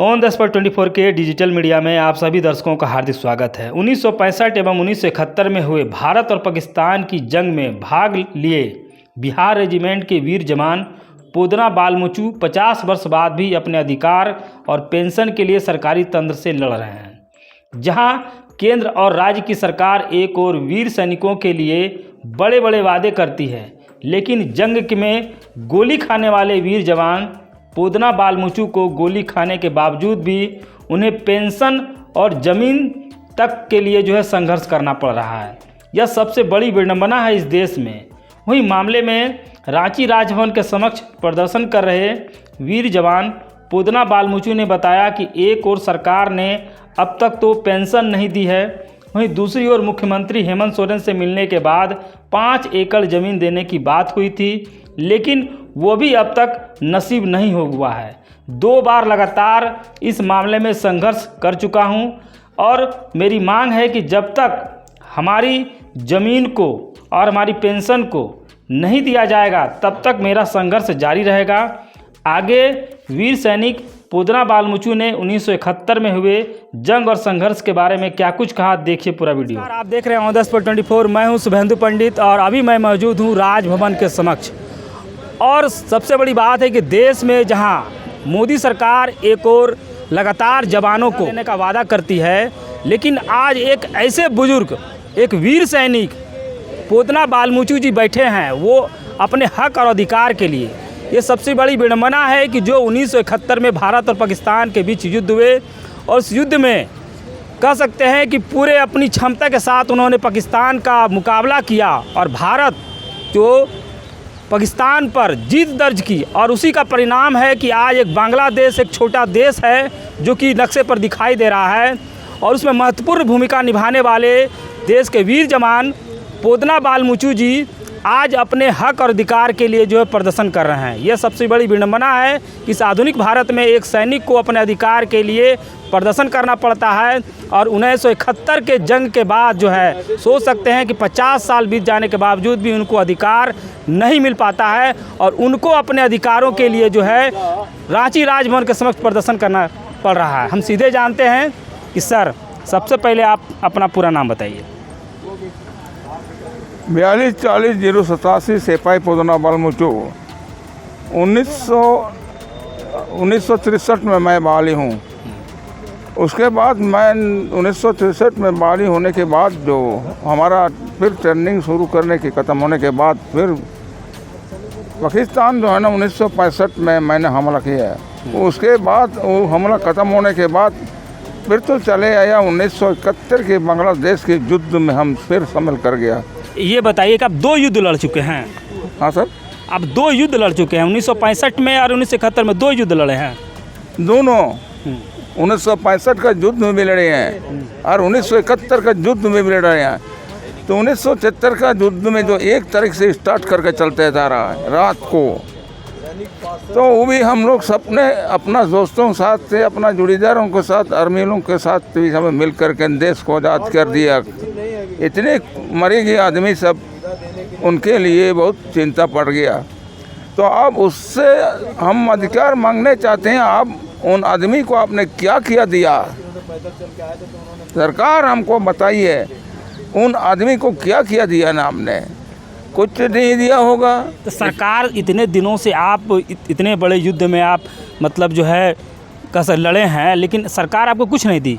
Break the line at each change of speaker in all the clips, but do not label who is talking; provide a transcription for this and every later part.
On the spot 24 के digital media में आप सभी दर्शकों का हार्दिक स्वागत है। 1965 एवं 1971 में हुए भारत और पाकिस्तान की जंग में भाग लिए बिहार रेजिमेंट के वीर जवान पोदना बालमुचू 50 वर्ष बाद भी अपने अधिकार और पेंशन के लिए सरकारी तंत्र से लड़ रहे हैं। जहां केंद्र और राज्य की सरकार एक और वीर सैनिकों के लिए बड़े बड़े वादे करती है, लेकिन जंग में गोली खाने वाले वीर जवान पोदना बालमुचू को गोली खाने के बावजूद भी उन्हें पेंशन और ज़मीन तक के लिए संघर्ष करना पड़ रहा है। यह सबसे बड़ी विडंबना है इस देश में। वहीं मामले में रांची राजभवन के समक्ष प्रदर्शन कर रहे वीर जवान पोदना बालमुचू ने बताया कि एक और सरकार ने अब तक तो पेंशन नहीं दी है, वहीं दूसरी ओर मुख्यमंत्री हेमंत सोरेन से मिलने के बाद 5 एकड़ ज़मीन देने की बात हुई थी, लेकिन वो भी अब तक नसीब नहीं हो हुआ है। 2 बार लगातार इस मामले में संघर्ष कर चुका हूं और मेरी मांग है कि जब तक हमारी ज़मीन को और हमारी पेंशन को नहीं दिया जाएगा तब तक मेरा संघर्ष जारी रहेगा। आगे वीर सैनिक पोदना बालमुचू ने 1971 में हुए जंग और संघर्ष के बारे में क्या कुछ कहा, देखिए पूरा वीडियो। आप देख रहे हैं ऑन द स्पॉट 24। मैं हूं शुभेंदु पंडित और अभी मैं मौजूद हूं राजभवन के समक्ष। और सबसे बड़ी बात है कि देश में जहां मोदी सरकार एक और लगातार जवानों को देने का वादा करती है, लेकिन आज एक ऐसे बुजुर्ग, एक वीर सैनिक पोदना बालमुचू जी बैठे हैं, वो अपने हक और अधिकार के लिए। ये सबसे बड़ी विडंबना है कि जो 1971 में भारत और पाकिस्तान के बीच युद्ध हुए और उस युद्ध में कह सकते हैं कि पूरे अपनी क्षमता के साथ उन्होंने पाकिस्तान का मुकाबला किया और भारत जो पाकिस्तान पर जीत दर्ज की, और उसी का परिणाम है कि आज एक बांग्लादेश एक छोटा देश है जो कि नक्शे पर दिखाई दे रहा है, और उसमें महत्वपूर्ण भूमिका निभाने वाले देश के वीर जवान पोदना बालमुचू जी आज अपने हक और अधिकार के लिए प्रदर्शन कर रहे हैं। यह सबसे बड़ी विडंबना है कि इस आधुनिक भारत में एक सैनिक को अपने अधिकार के लिए प्रदर्शन करना पड़ता है, और 1971 के जंग के बाद सोच सकते हैं कि 50 साल बीत जाने के बावजूद भी उनको अधिकार नहीं मिल पाता है, और उनको अपने अधिकारों के लिए रांची राजभवन के समक्ष प्रदर्शन करना पड़ रहा है। हम सीधे जानते हैं कि सर, सबसे पहले आप अपना पूरा नाम बताइए।
424087 सिपाही पोदना बालमुचू। 1963 में मैं बाली हूँ। उसके बाद मैं 1963 में बाली होने के बाद जो हमारा फिर ट्रेनिंग शुरू करने की ख़त्म होने के बाद फिर पाकिस्तान 1965 में मैंने हमला किया है। उसके बाद वो हमला ख़त्म होने के बाद फिर तो चले आया 1971 के बांग्लादेश के युद्ध में हम फिर शामिल कर गया।
ये बताइए कि आप 2 युद्ध लड़ चुके हैं।
हाँ सर,
आप 2 युद्ध लड़ चुके हैं, 1965 में और 1971 में 2 युद्ध लड़े हैं।
दोनों 1965 का युद्ध में भी लड़े हैं और 1971 का युद्ध में भी लड़े हैं। तो 1973 का युद्ध में जो 1 तारीख से स्टार्ट करके चलते जा रहा है रात को, तो वो भी हम लोग सबने अपना दोस्तों के साथ से, अपना जुड़ीदारों के साथ, आर्मियों के साथ भी हमें मिल करके देश को आज़ाद कर दिया। इतने मरे गए आदमी सब, उनके लिए बहुत चिंता पड़ गया। तो अब उससे हम अधिकार मांगने चाहते हैं। अब उन आदमी को आपने क्या किया दिया, सरकार हमको बताइए, उन आदमी को क्या किया दिया ना आपने? कुछ नहीं दिया होगा।
तो सरकार इतने दिनों से आप इतने बड़े युद्ध में आप कैसे लड़े हैं, लेकिन सरकार आपको कुछ नहीं दी।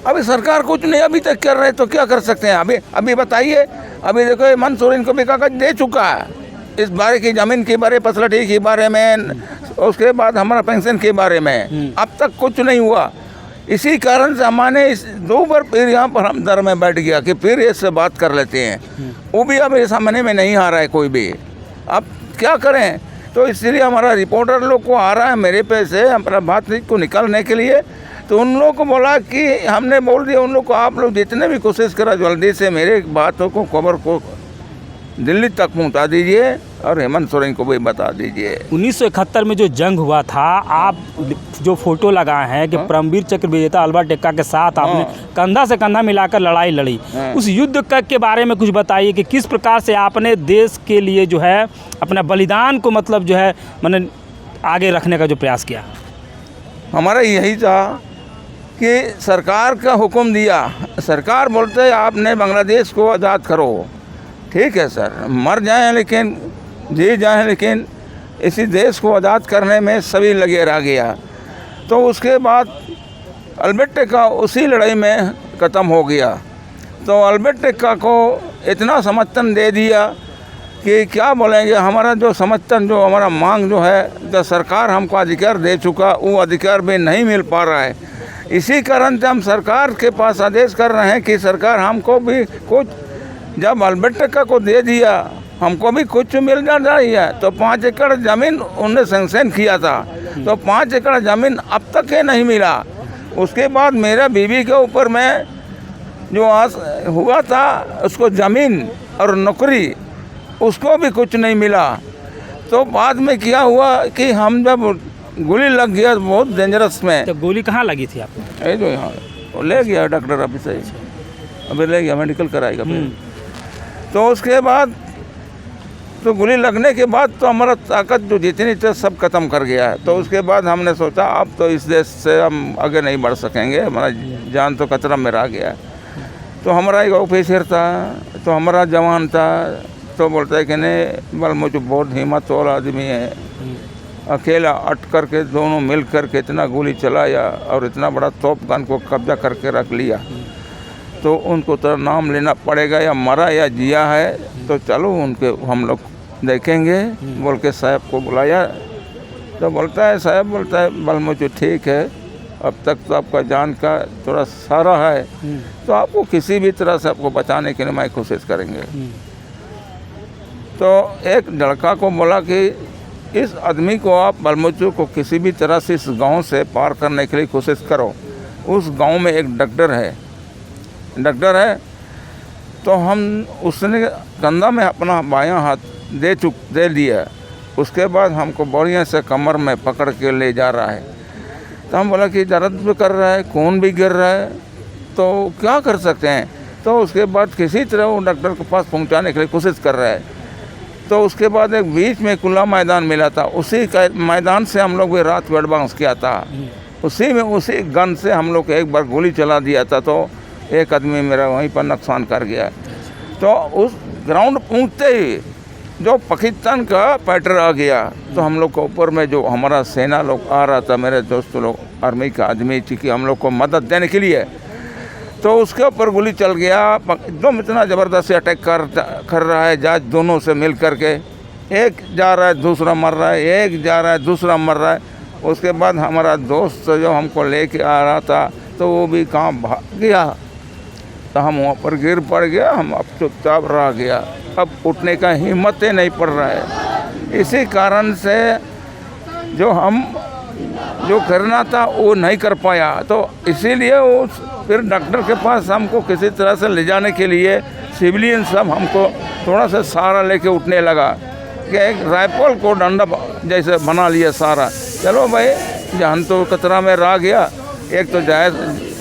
अभी सरकार कुछ नहीं अभी तक कर रहे, तो क्या कर सकते हैं? अभी बताइए। अभी देखो हेमंत सोरेन को भी कागज दे चुका है इस बारे की, ज़मीन के बारे, फैसिलिटी के बारे में, उसके बाद हमारा पेंशन के बारे में। अब तक कुछ नहीं हुआ। इसी कारण से हमने 2 बार फिर यहाँ पर हम दर में बैठ गया कि फिर इससे बात कर लेते हैं। वो भी अब सामने में नहीं आ रहा है कोई भी। अब क्या करें? तो इसलिए हमारा रिपोर्टर लोग को आ रहा है मेरे पे से अपना बात को निकालने के लिए। तो उन लोगों को बोला कि हमने बोल दिया उन लोग को, आप लोग जितने भी कोशिश करा जल्दी से मेरे बातों को, खबर को दिल्ली तक पहुंचा दीजिए और हेमंत सोरेन को भी बता दीजिए।
1971 में जो जंग हुआ था, आप जो फोटो लगाए हैं कि परमवीर चक्र विजेता अल्बर्ट एक्का के साथ आपने कंधा से कंधा मिलाकर लड़ाई लड़ी, उस युद्ध के बारे में कुछ बताइए कि किस प्रकार से आपने देश के लिए अपना बलिदान को मैंने आगे रखने का जो प्रयास किया।
हमारा यही था कि सरकार का हुक्म दिया, सरकार बोलते है आपने बांग्लादेश को आज़ाद करो, ठीक है सर, मर जाएं लेकिन जी जाएं, लेकिन इसी देश को आज़ाद करने में सभी लगे रह गया। तो उसके बाद अल्बर्ट टेक्का उसी लड़ाई में ख़त्म हो गया। तो अल्बर्ट टेक्का को इतना समर्थन दे दिया कि क्या बोलेंगे, हमारा जो समर्थन, जो हमारा मांग जो है, जो सरकार हमको अधिकार दे चुका, वो अधिकार भी नहीं मिल पा रहा है। इसी कारण से हम सरकार के पास आदेश कर रहे हैं कि सरकार हमको भी कुछ, जब अल्बर्ट टेक्का को दे दिया हमको भी कुछ मिल जाना चाहिए। तो 5 एकड़ ज़मीन उन्होंने सेंक्शन किया था, तो 5 एकड़ ज़मीन अब तक के नहीं मिला। उसके बाद मेरा बीवी के ऊपर में जो आज हुआ था, उसको ज़मीन और नौकरी, उसको भी कुछ नहीं मिला। तो बाद में क्या हुआ कि हम जब गोली लग गया बहुत डेंजरस में।
तो गोली कहाँ लगी थी आपको?
ये जो यहाँ वो ले गया डॉक्टर अभी से, अभी ले गया, मेडिकल कराएगा फिर। तो उसके बाद तो गोली लगने के बाद तो हमारा ताकत जो जितनी थी सब ख़त्म कर गया है। तो उसके बाद हमने सोचा अब तो इस देश से हम आगे नहीं बढ़ सकेंगे, हमारा जान तो खतरा में रह गया। तो हमारा एक ऑफिसर था, तो हमारा जवान था, तो बोलता है कि नहीं बल मुझे बहुत हिम्मत वाला आदमी है, अकेला अट करके दोनों मिल करके इतना गोली चलाया और इतना बड़ा तोप गन को कब्जा करके रख लिया। तो उनको तो नाम लेना पड़ेगा, या मरा या जिया है, तो चलो उनके हम लोग देखेंगे बोल के साहब को बुलाया। तो बोलता है साहब, बोलता है बल मुझे ठीक है, अब तक तो आपका जान का थोड़ा सारा है, तो आपको किसी भी तरह से आपको बचाने के लिए मैं कोशिश करेंगे। तो एक लड़का को बोला कि इस आदमी को आप बलमुचू को किसी भी तरह से इस गांव से पार करने के लिए कोशिश करो। उस गांव में एक डॉक्टर है। तो हम उसने कंधा में अपना बायां हाथ दे दिया। उसके बाद हमको बढ़िया से कमर में पकड़ के ले जा रहा है। तो हम बोला कि दर्द भी कर रहा है, खून भी गिर रहा है, तो क्या कर सकते हैं। तो उसके बाद किसी तरह वो डॉक्टर के पास पहुंचाने के लिए कोशिश कर रहा है। तो उसके बाद एक बीच में खुला मैदान मिला था, उसी का मैदान से हम लोग भी रात वेड बाउंस किया था। उसी गन से हम लोग एक बार गोली चला दिया था, तो एक आदमी मेरा वहीं पर नुकसान कर गया। तो उस ग्राउंड पहुंचते ही जो पाकिस्तान का फाइटर आ गया, तो हम लोग के ऊपर में जो हमारा सेना लोग आ रहा था, मेरे दोस्त लोग आर्मी का आदमी थी कि हम लोग को मदद देने के लिए, तो उसके ऊपर गोली चल गया। एकदम इतना ज़बरदस्त अटैक कर रहा है जहाज दोनों से मिल करके, एक जा रहा है दूसरा मर रहा है, एक जा रहा है दूसरा मर रहा है। उसके बाद हमारा दोस्त जो हमको लेके आ रहा था, तो वो भी कहाँ भाग गया, तो हम वहाँ पर गिर पड़ गया। हम अब चुपचाप रह गया, अब उठने का हिम्मत ही नहीं पड़ रहा है। इसी कारण से जो करना था वो नहीं कर पाया। तो इसीलिए वो फिर डॉक्टर के पास हमको किसी तरह से ले जाने के लिए सिविलियन सब हमको थोड़ा सा सहारा लेके उठने लगा कि एक राइफल को डंडा जैसे बना लिया सारा। चलो भाई, जान तो खतरा में रह गया। एक तो जहाज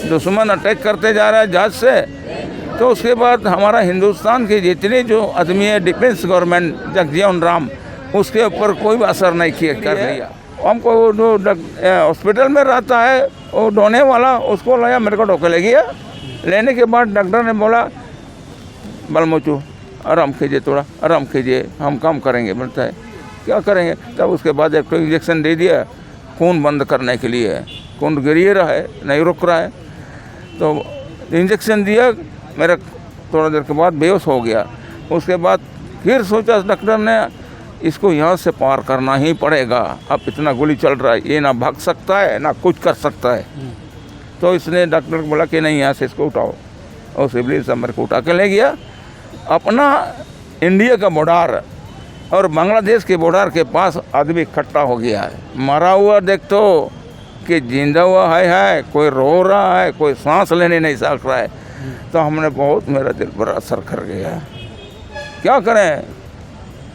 दुश्मन अटैक करते जा रहा है जहाज से, तो उसके बाद हमारा हिंदुस्तान के जितने जो आदमी है डिफेंस गवर्नमेंट जगजीवन राम, उसके ऊपर कोई भी असर नहीं किया कर लिया। हमको वो जो हॉस्पिटल में रहता है वो ढोने वाला, उसको लाया, मेरे को ढोके ले गया। लेने के बाद डॉक्टर ने बोला बलमुचू आराम कीजिए, थोड़ा आराम कीजिए, हम काम करेंगे। बोलता है क्या करेंगे। तब उसके बाद एक इंजेक्शन दे दिया खून बंद करने के लिए, खून गिर रहा है, नहीं रुक रहा है। तो इंजेक्शन दिया, मेरा थोड़ा देर के बाद बेहोश हो गया। उसके बाद फिर सोचा डॉक्टर ने इसको यहाँ से पार करना ही पड़ेगा, अब इतना गोली चल रहा है, ये ना भाग सकता है ना कुछ कर सकता है। तो इसने डॉक्टर को बोला कि नहीं, यहाँ से इसको उठाओ, और सिविलियन से मेरे को उठा के ले गया। अपना इंडिया का बॉर्डर और बांग्लादेश के बॉर्डर के पास आदमी इकट्ठा हो गया है। मरा हुआ देख तो कि जिंदा हुआ है, कोई रो रहा है, कोई सांस लेने नहीं सक रहा है। तो हमने बहुत, मेरा दिल पर असर कर गया। क्या करें,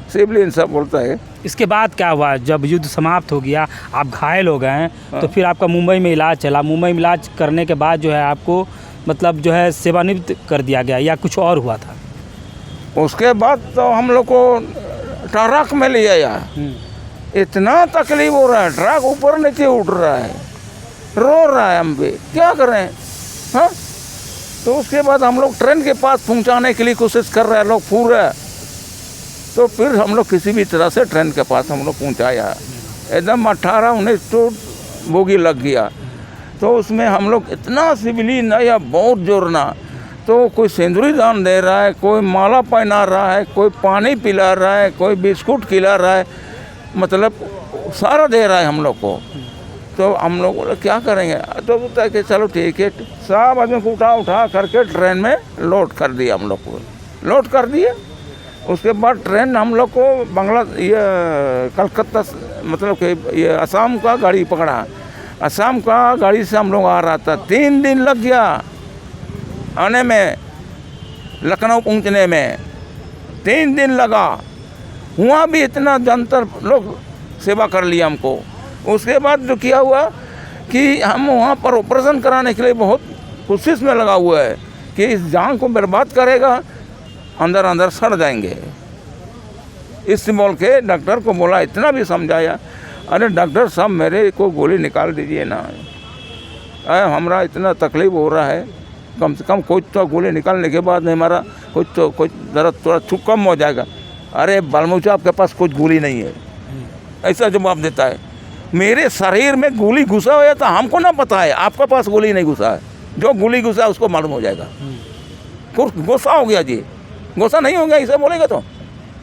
सिविलियन सब बोलता है।
इसके बाद क्या हुआ? जब युद्ध समाप्त हो गया, आप घायल हो गए हैं, तो फिर आपका मुंबई में इलाज चला। मुंबई में इलाज करने के बाद जो है आपको मतलब जो है सेवानिवृत्त कर दिया गया, या कुछ और हुआ था?
उसके बाद तो हम लोग को ट्रक में ले आया। इतना तकलीफ हो रहा है, ट्रक ऊपर नीचे उठ रहा है, रो रहा है हम पे, क्या करें। हाँ, तो उसके बाद हम लोग ट्रेन के पास पहुंचाने के लिए कोशिश कर रहे हैं लोग पूरा। तो फिर हम लोग किसी भी तरह से ट्रेन के पास हम लोग पहुंचाया, एकदम 18-19 तो बोगी लग गया। तो उसमें हम लोग इतना सिविली ना या बहुत जोर ना, तो कोई सिंदूरी दान दे रहा है, कोई माला पहना रहा है, कोई पानी पिला रहा है, कोई बिस्कुट खिला रहा है, मतलब सारा दे रहा है हम लोग को। तो हम लोग बोले क्या करेंगे, तो बोलता है कि चलो ठीक है, सब आदमी को उठा करके ट्रेन में लोड कर दिया, हम लोग को लोड कर दिए। उसके बाद ट्रेन हम लोग को ये कलकत्ता मतलब कि ये असम का गाड़ी पकड़ा। असम का गाड़ी से हम लोग आ रहा था, 3 दिन लग गया आने में, लखनऊ पहुंचने में 3 दिन लगा। वहाँ भी इतना जंतर लोग सेवा कर लिया हमको। उसके बाद जो किया हुआ कि हम वहाँ पर ऑपरेशन कराने के लिए बहुत कोशिश में लगा हुआ है कि इस जान को बर्बाद करेगा, अंदर अंदर सड़ जाएंगे। इस बोल के डॉक्टर को बोला, इतना भी समझाया, अरे डॉक्टर साहब मेरे को गोली निकाल दीजिए ना, हमारा इतना तकलीफ हो रहा है, कम से कम कुछ तो गोली निकालने के बाद हमारा कुछ दर्द थोड़ा छुप कम हो जाएगा। अरे बालमूचा आपके पास कुछ गोली नहीं है, ऐसा जवाब देता है। मेरे शरीर में गोली घुसा हुआ है तो हमको ना पता है, आपके पास गोली नहीं घुसा है, जो गोली घुसा है उसको मालूम हो जाएगा। गुस्सा हो गया जी, गुस्सा नहीं हो गया ऐसा बोलेगा तो।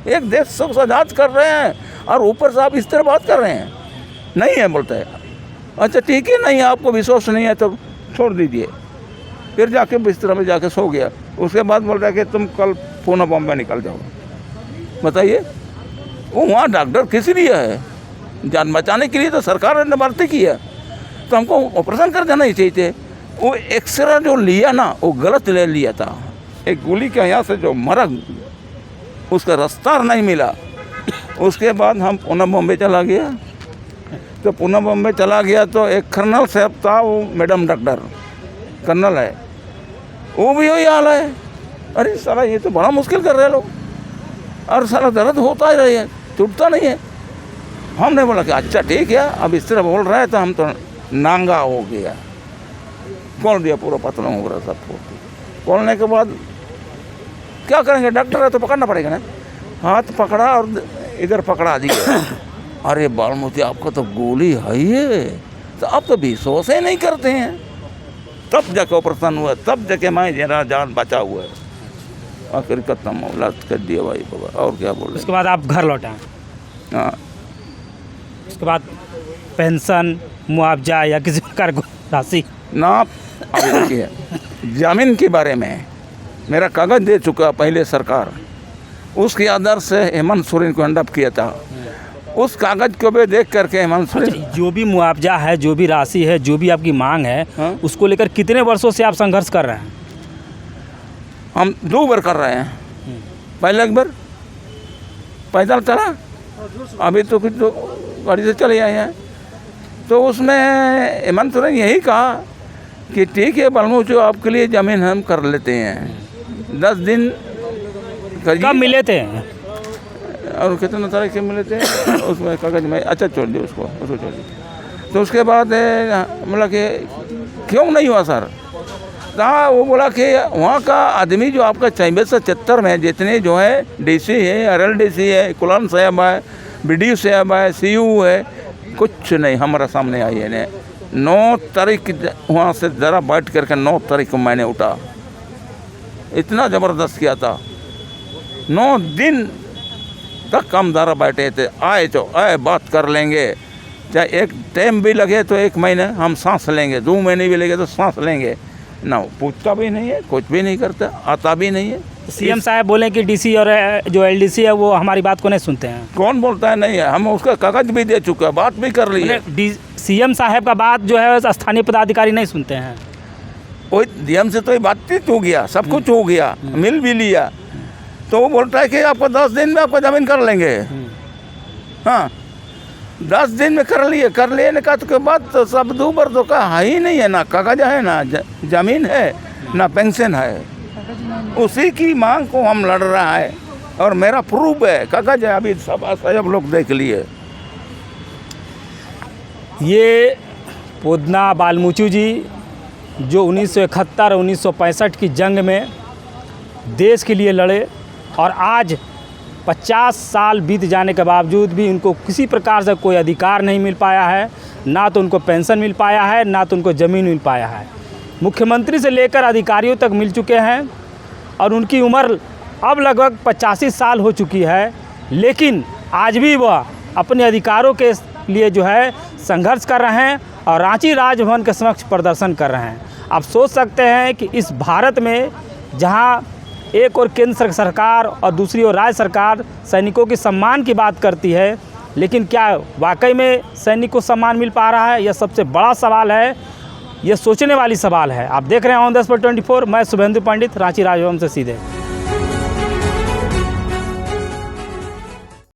एक देश सब आजाद कर रहे हैं और ऊपर से आप इस तरह बात कर रहे हैं, नहीं है बोलते हैं। अच्छा ठीक है, नहीं आपको विश्वास नहीं है तो छोड़ दीजिए। फिर जाके बिस्तर में जाके सो गया। उसके बाद बोल रहा है कि तुम कल पूना बॉम्बे निकल जाओ। बताइए, वो वहाँ डॉक्टर किस लिए है, जान बचाने के लिए तो सरकार ने भर्ती किया, तो हमको ऑपरेशन कर देना ही चाहिए थे। वो एक्सरे जो लिया ना वो गलत ले लिया था, एक गोली के यहाँ से जो मरा उसका रास्ता नहीं मिला। उसके बाद हम पूना बॉम्बे चला गया। तो पूना बॉम्बे चला गया तो एक कर्नल साहब था, वो मैडम डॉक्टर कर्नल है, वो भी वही हाल है। अरे साला ये तो बड़ा मुश्किल कर रहे हैं लोग, और साला दर्द होता ही रही है, टूटता नहीं है। हमने बोला कि अच्छा ठीक है, अब इस तरह बोल रहा है तो हम तो नांगा हो गया, खोल दिया पूरा पतला हो रहा सब। खोलने के बाद क्या करेंगे, डॉक्टर है तो पकड़ना पड़ेगा ना। हाथ पकड़ा और इधर पकड़ा दिया। अरे बालमूर्ति आपका तो गोली है ये, तो आप तो विश्वास ही नहीं करते हैं। तब जाके ऑपरेशन हुआ, तब जाके मैं जरा जान बचा हुआ है। आखिर खत्म औलाद कर दिया भाई बाबा, और क्या बोले।
उसके बाद आप घर लौटा।
हाँ,
उसके बाद पेंशन, मुआवजा या किसी प्रकार की राशि
ना। अब देखिए, जमीन के बारे में मेरा कागज़ दे चुका पहले सरकार, उसके आधार से हेमंत सोरेन को हैंडअप किया था। उस कागज़ को भी देख करके हेमंत सोरेन,
जो भी मुआवजा है, जो भी राशि है, जो भी आपकी मांग है,
हाँ? उसको
उसको लेकर कितने वर्षों से आप संघर्ष कर रहे हैं?
हम 2 बार कर रहे हैं। पहले एक बार पैदल चला, अभी तो कुछ तो गाड़ी से चले आए हैं। तो उसमें हेमंत सोरेन यही कहा कि ठीक है बालमूचो, आपके लिए ज़मीन हम कर लेते हैं, 10 दिन करिए।
कब मिले थे?
और कितना तारीख से मिले थे उसमें कागज में। अच्छा छोड़ दिए उसको छोड़ दिए। तो उसके बाद बोला कि क्यों नहीं हुआ सर। हाँ, वो बोला कि वहाँ का आदमी जो आपका 74 में जितने जो है डीसी है, RLDC है, कुलान साहब है, BDO साहब है, CU है, कुछ नहीं हमारा सामने आई है। 9 तारीख वहाँ से ज़रा बैठ करके 9 तारीख को मैंने उठा, इतना ज़बरदस्त किया था। 9 दिन तक हम ज़रा बैठे थे, आए तो आए बात कर लेंगे, चाहे एक टाइम भी लगे तो 1 महीने हम सांस लेंगे, 2 महीने भी लगे तो सांस लेंगे ना। पूछता भी नहीं है, कुछ भी नहीं करता, आता भी नहीं है।
CM साहब बोले कि DC और जो LDC है वो हमारी बात को नहीं सुनते हैं।
कौन बोलता है नहीं है, हम उसका कागज भी दे चुका है, बात भी कर ली है।
CM साहब का बात जो है स्थानीय पदाधिकारी नहीं सुनते हैं।
वो DM से तो ये बातचीत हो गया, सब कुछ हो गया, मिल भी लिया। तो वो बोलता है कि आपको 10 दिन में आपको ज़मीन कर लेंगे। हाँ, 10 दिन में कर लिए ने कहा, तो के बाद तो सब 2 बार तो का है ही नहीं है, ना कागज है, ना ज़मीन है, ना पेंशन है। उसी की मांग को हम लड़ रहा है, और मेरा प्रूफ है, कागज है, अभी सब लोग देख लिए।
ये पोदना बालमुचु जी जो 1971 और 1965 की जंग में देश के लिए लड़े और आज 50 साल बीत जाने के बावजूद भी उनको किसी प्रकार से कोई अधिकार नहीं मिल पाया है, ना तो उनको पेंशन मिल पाया है, ना तो उनको ज़मीन मिल पाया है। मुख्यमंत्री से लेकर अधिकारियों तक मिल चुके हैं और उनकी उम्र अब लगभग 85 साल हो चुकी है, लेकिन आज भी वह अपने अधिकारों के लिए जो है संघर्ष कर रहे हैं और रांची राजभवन के समक्ष प्रदर्शन कर रहे हैं। आप सोच सकते हैं कि इस भारत में जहां एक और केंद्र सरकार और दूसरी ओर राज्य सरकार सैनिकों के सम्मान की बात करती है, लेकिन क्या वाकई में सैनिक को सम्मान मिल पा रहा है? यह सबसे बड़ा सवाल है, यह सोचने वाली सवाल है। आप देख रहे हैं ऑन द स्पॉट 24। मैं शुभेंदु पंडित, रांची राजभवन से सीधे।